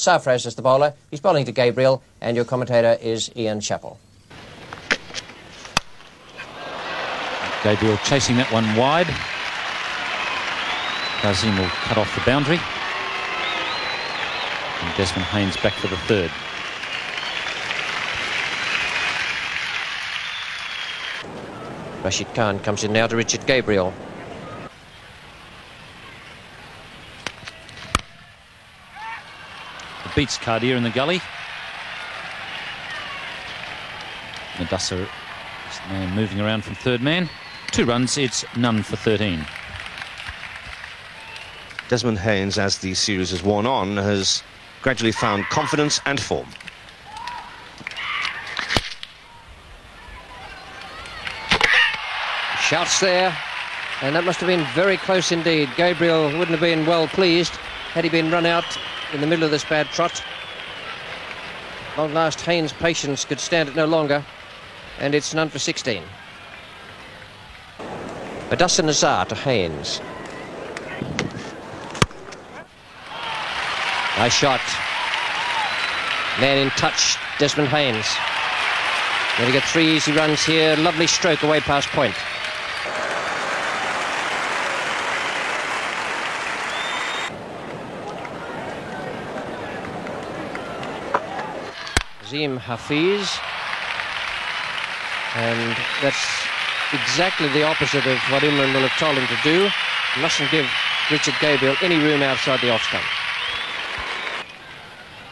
Sarfraz is the bowler. He's bowling to Gabriel, and your commentator is Ian Chappell. Gabriel chasing that one wide. Azim will cut off the boundary. And Desmond Haynes back for the third. Rashid Khan comes in now to Richard Gabriel. It beats Cardier in the gully. Nadassa is now moving around from third man. 2 runs, it's none for 13. Desmond Haynes, as the series has worn on, has gradually found confidence and form. Shouts there, and that must have been very close indeed. Gabriel wouldn't have been well pleased had he been run out in the middle of this bad trot. Long last Haynes' patience could stand it no longer, and it's none for 16. Adassa Nazar to Haynes. Nice shot. Man in touch, Desmond Haynes. Going to get 3 easy runs here. Lovely stroke away past point. Azim Hafiz, and that's exactly the opposite of what Imran will have told him to do. He mustn't give Richard Gabriel any room outside the off stump.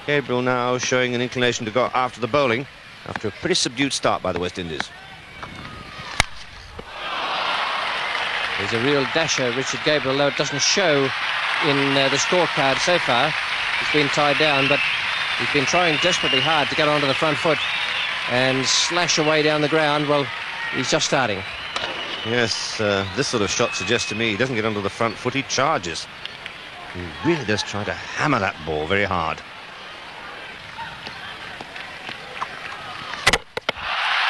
Gabriel now showing an inclination to go after the bowling after a pretty subdued start by the West Indies. He's a real dasher, Richard Gabriel, though it doesn't show in the scorecard so far. He's been tied down, but he's been trying desperately hard to get onto the front foot and slash away down the ground. Well, he's just starting. Yes, this sort of shot suggests to me he doesn't get onto the front foot, he charges. He really does try to hammer that ball very hard.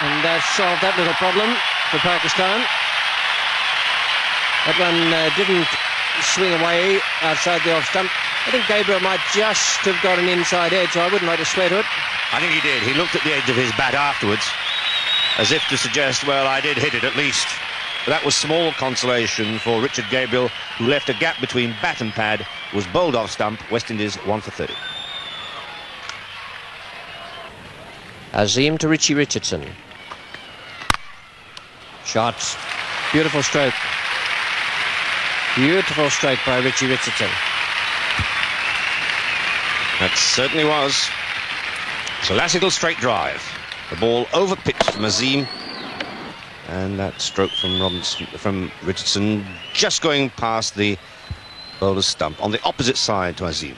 And they've solved that little problem for Pakistan. That one didn't swing away outside the off stump. I think Gabriel might just have got an inside edge. I wouldn't like to swear to it. I think he did. He looked at the edge of his bat afterwards, as if to suggest, well, I did hit it at least. But that was small consolation for Richard Gabriel, who left a gap between bat and pad, was bowled off stump. West Indies 1 for 30. Azim to Richie Richardson. Shot. Beautiful stroke. Beautiful stroke by Richie Richardson. That certainly was. Classical straight drive. The ball over-pitched from Azim. And that stroke from Richardson just going past the bowler's stump on the opposite side to Azim.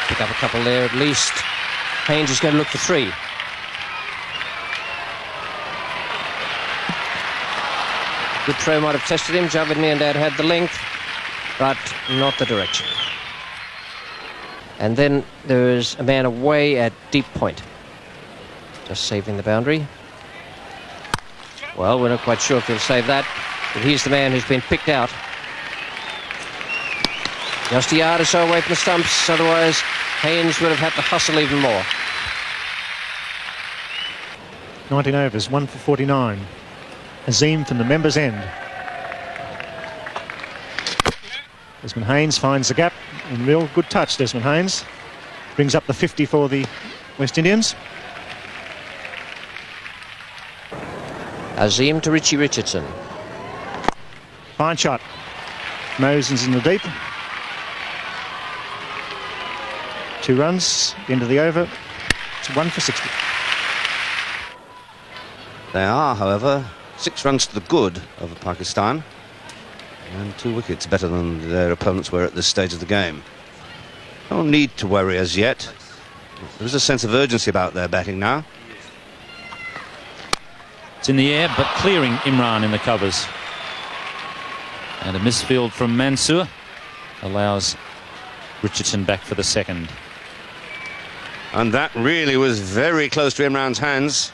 Pick up a couple there at least. Haynes is going to look for 3. Good throw might have tested him. Javed Miandad had the length, but not the direction. And then there is a man away at deep point. Just saving the boundary. Well, we're not quite sure if he'll save that, but he's the man who's been picked out. Just a yard or so away from the stumps, otherwise Haynes would have had to hustle even more. 19 overs, 1 for 49. Azim from the members' end. Desmond Haynes finds the gap. In real good touch, Desmond Haynes. Brings up the 50 for the West Indians. Azim to Richie Richardson. Fine shot. Mosens in the deep. 2 runs, end of the over. It's 1 for 60. They are, however, 6 runs to the good of Pakistan. And 2 wickets better than their opponents were at this stage of the game. No need to worry as yet. There is a sense of urgency about their batting now. It's in the air, but clearing Imran in the covers. And a misfield from Mansour allows Richardson back for the second. And that really was very close to Imran's hands.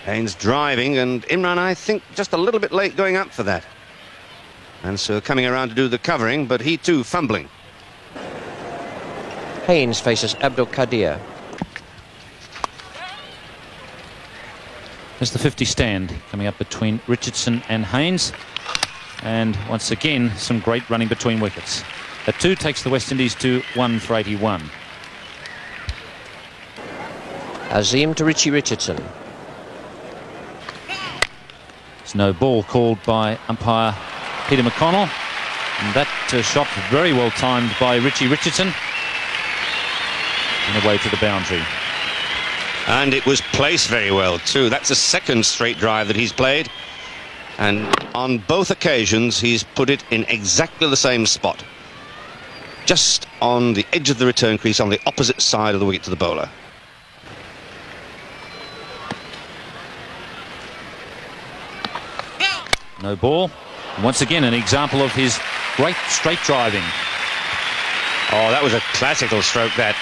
Haynes driving, and Imran, I think, just a little bit late going up for that. And so coming around to do the covering, but he too fumbling. Haynes faces Abdul Qadir. There's the 50 stand coming up between Richardson and Haynes. And once again, some great running between wickets. That 2 takes the West Indies to 1 for 81. Azim to Richie Richardson. There's no ball called by umpire Peter McConnell. And that shot very well timed by Richie Richardson. And away to the boundary. And it was placed very well too. That's the second straight drive that he's played. And on both occasions, he's put it in exactly the same spot. Just on the edge of the return crease, on the opposite side of the wicket to the bowler. No ball. And once again, an example of his great straight driving. Oh, that was a classical stroke, that.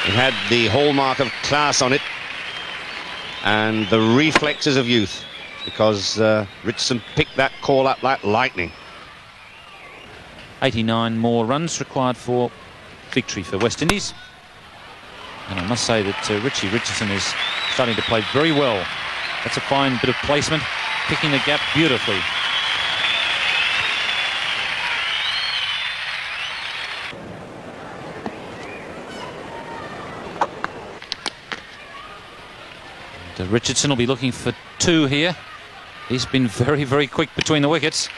It had the hallmark of class on it and the reflexes of youth, because Richardson picked that call up like lightning. 89 more runs required for victory for West Indies. And I must say that Richie Richardson is starting to play very well. That's a fine bit of placement, picking the gap beautifully. And, Richardson will be looking for 2 here. He's been very, very quick between the wickets.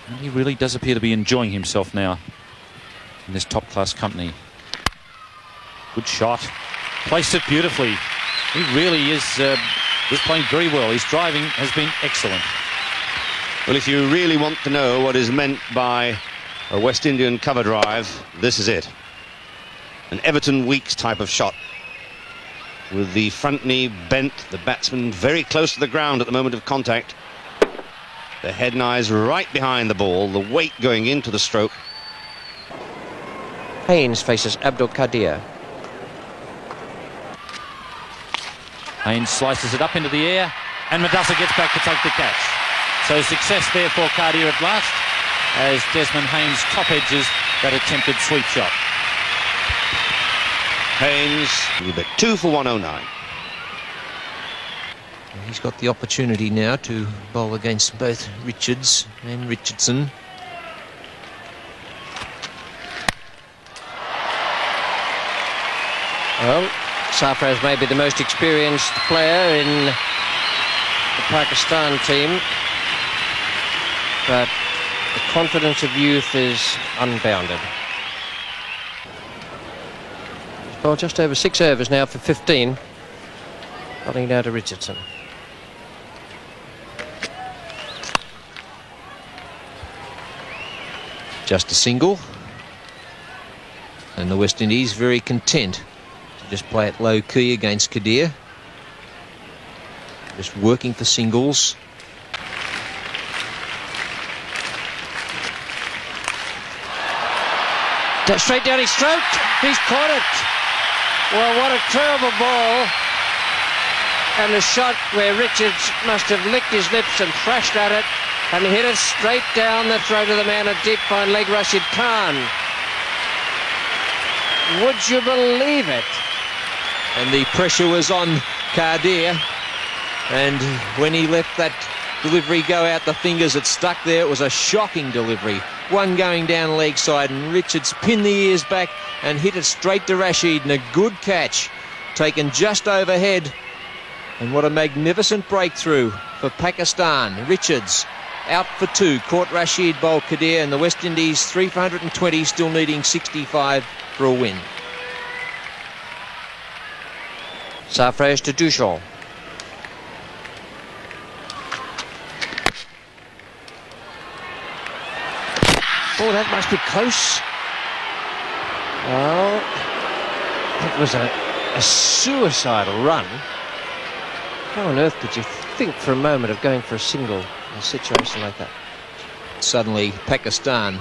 And he really does appear to be enjoying himself now in this top-class company. Good shot. Placed it beautifully. He really is playing very well. His driving has been excellent. Well, if you really want to know what is meant by a West Indian cover drive, this is it. An Everton Weekes type of shot. With the front knee bent, the batsman very close to the ground at the moment of contact. The head and eyes right behind the ball, the weight going into the stroke. Haynes faces Abdul Qadir. Haynes slices it up into the air, and Madassa gets back to take the catch. So success there for Qadir at last, as Desmond Haynes top edges that attempted sweep shot. Haynes, a bit 2 for 109. He's got the opportunity now to bowl against both Richards and Richardson. Well, Sarfraz may be the most experienced player in the Pakistan team, but the confidence of youth is unbounded. Well, just over 6 overs now for 15. Bowling down to Richardson. Just a single. And the West Indies very content to just play it low key against Qadir. Just working for singles. Straight down his throat. He's caught it. Well, what a terrible ball. And a shot where Richards must have licked his lips and thrashed at it and hit it straight down the throat of the man at deep fine leg, Rashid Khan. Would you believe it? And the pressure was on Qadir. And when he let that delivery go out the fingers, it stuck there. It was a shocking delivery. One going down leg side, and Richards pinned the ears back and hit it straight to Rashid, and a good catch taken just overhead. And what a magnificent breakthrough for Pakistan. Richards out for 2, caught Rashid, bowled Qadir, and the West Indies 3 for 120, still needing 65 for a win. Sarfraz to Duchamp. Oh, that must be close. Well, that was a suicidal run. How on earth did you think for a moment of going for a single in a situation like that? Suddenly, Pakistan,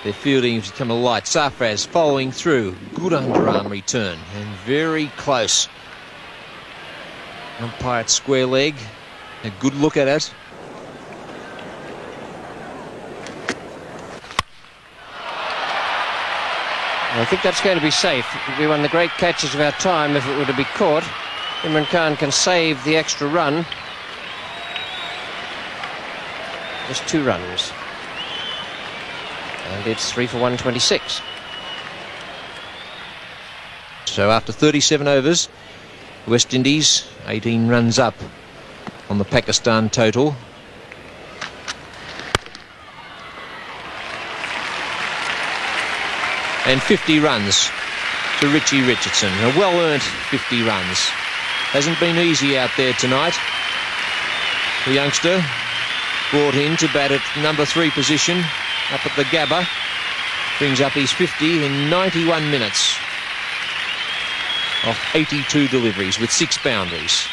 their fielding has become a light. Sarfraz following through. Good underarm return and very close. Umpire at square leg. A good look at it. I think that's going to be safe. It would be one of the great catches of our time if it were to be caught. Imran Khan can save the extra run. Just 2 runs. And it's 3 for 126. So after 37 overs, West Indies 18 runs up on the Pakistan total. And 50 runs to Richie Richardson. A well-earned 50 runs. Hasn't been easy out there tonight. The youngster brought in to bat at number 3 position up at the Gabba. Brings up his 50 in 91 minutes off 82 deliveries with 6 boundaries.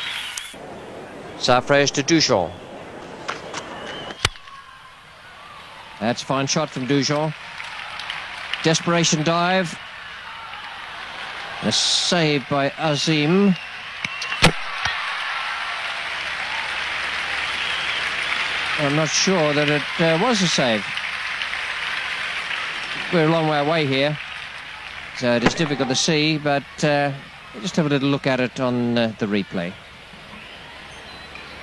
Sarfraz to Dujon. That's a fine shot from Dujon. Desperation dive. A save by Azim. I'm not sure that it was a save. We're a long way away here, so it is difficult to see, but just have a little look at it on the replay.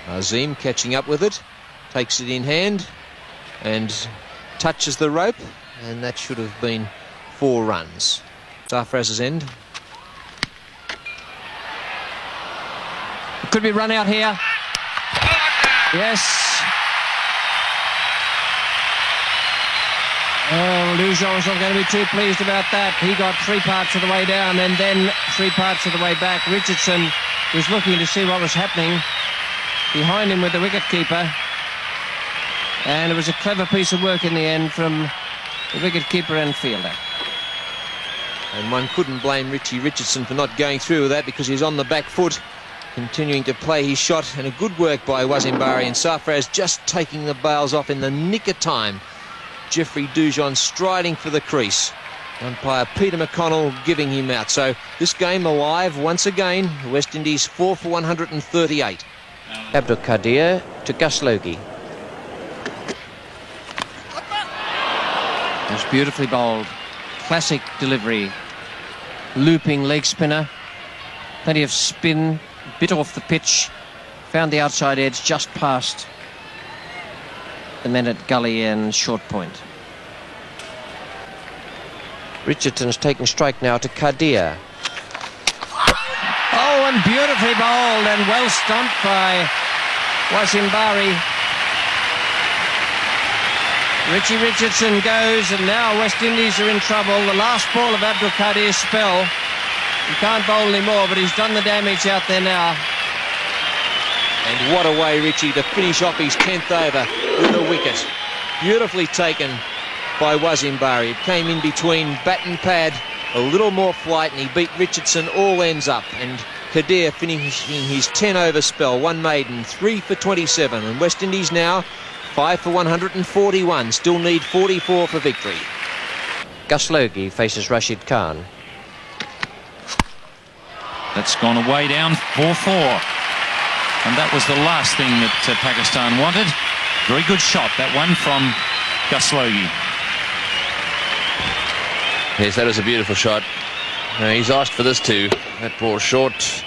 Azim catching up with it, takes it in hand and touches the rope, and that should have been 4 runs. Sarfraz's end. Could be run out here. Yes. Oh, Dujon's not going to be too pleased about that. He got 3 parts of the way down and then 3 parts of the way back. Richardson was looking to see what was happening behind him with the wicket-keeper. And it was a clever piece of work in the end from the wicket-keeper and fielder. And one couldn't blame Richie Richardson for not going through with that, because he's on the back foot, continuing to play his shot, and a good work by Wasim Bari, and Sarfraz just taking the bails off in the nick of time. Jeffrey Dujon striding for the crease. Umpire Peter McConnell giving him out. So this game alive once again. West Indies 4 for 138. Abdul Qadir to Gus Logie. That's beautifully bowled. Classic delivery. Looping leg spinner. Plenty of spin. Bit off the pitch. Found the outside edge just past the men at gully and short point. Richardson's taking strike now to Qadir. Oh, and beautifully bowled and well stumped by Wasim Bari. Richie Richardson goes, and now West Indies are in trouble. The last ball of Abdul Qadir's spell. He can't bowl anymore, but he's done the damage out there now. And what a way, Richie, to finish off his 10th over with a wicket. Beautifully taken by Wasim Bari. It came in between bat and pad, a little more flight, and he beat Richardson all ends up. And Qadir finishing his 10-over spell, 1 maiden, 3 for 27. And West Indies now 5 for 141. Still need 44 for victory. Gus Logie faces Rashid Khan. That's gone away down 4-4. And that was the last thing that Pakistan wanted. Very good shot, that one from Gus Logie. Yes, that was a beautiful shot. He's asked for this too. That ball short.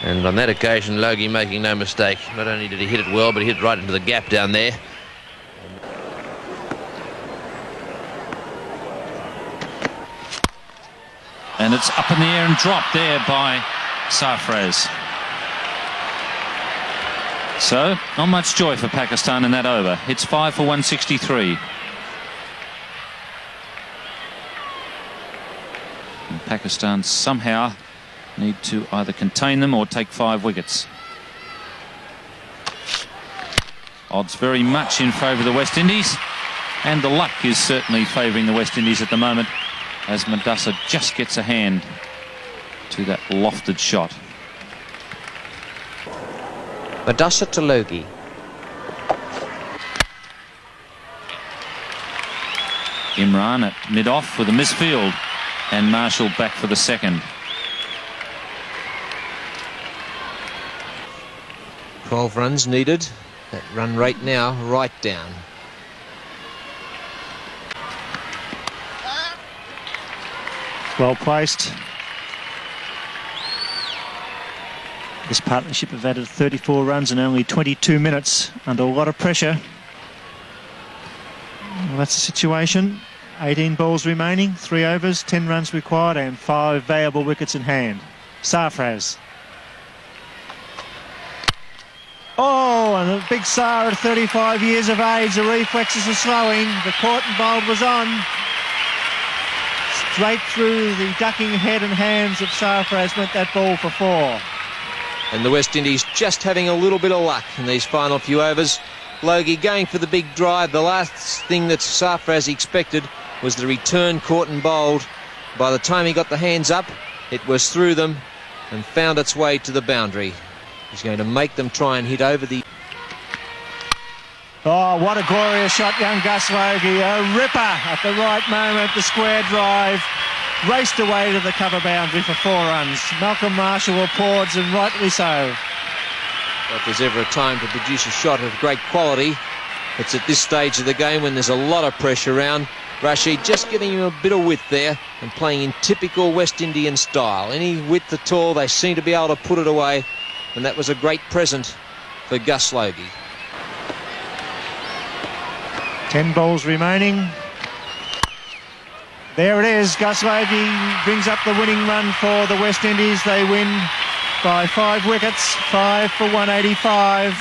And on that occasion, Logie making no mistake. Not only did he hit it well, but he hit it right into the gap down there. And it's up in the air and dropped there by Sarfraz. So, not much joy for Pakistan in that over. It's 5 for 163. And Pakistan somehow need to either contain them or take 5 wickets. Odds very much in favour of the West Indies, and the luck is certainly favouring the West Indies at the moment, as Madassa just gets a hand to that lofted shot. Madassa to Logie. Imran at mid-off with a misfield, and Marshall back for the second. 12 runs needed. That run rate now right down. Well placed. This partnership have added 34 runs in only 22 minutes under a lot of pressure. Well, that's the situation. 18 balls remaining, 3 overs, 10 runs required and 5 valuable wickets in hand. Sarfraz. Oh, and a big Sar at 35 years of age. The reflexes are slowing. The caught and bowled was on. Straight through the ducking head and hands of Sarfraz went that ball for 4. And the West Indies just having a little bit of luck in these final few overs. Logie going for the big drive. The last thing that Sarfraz expected was the return caught and bowled. By the time he got the hands up, it was through them and found its way to the boundary. He's going to make them try and hit over the... Oh, what a glorious shot, young Gus Logie. A ripper at the right moment, the square drive. Raced away to the cover boundary for 4 runs. Malcolm Marshall applauds, and rightly so. If there's ever a time to produce a shot of great quality, it's at this stage of the game when there's a lot of pressure around. Rashid just giving him a bit of width there and playing in typical West Indian style. Any width at all, they seem to be able to put it away, and that was a great present for Gus Logie. 10 balls remaining. There it is. Gus Logie brings up the winning run for the West Indies. They win by 5 wickets, 5 for 185.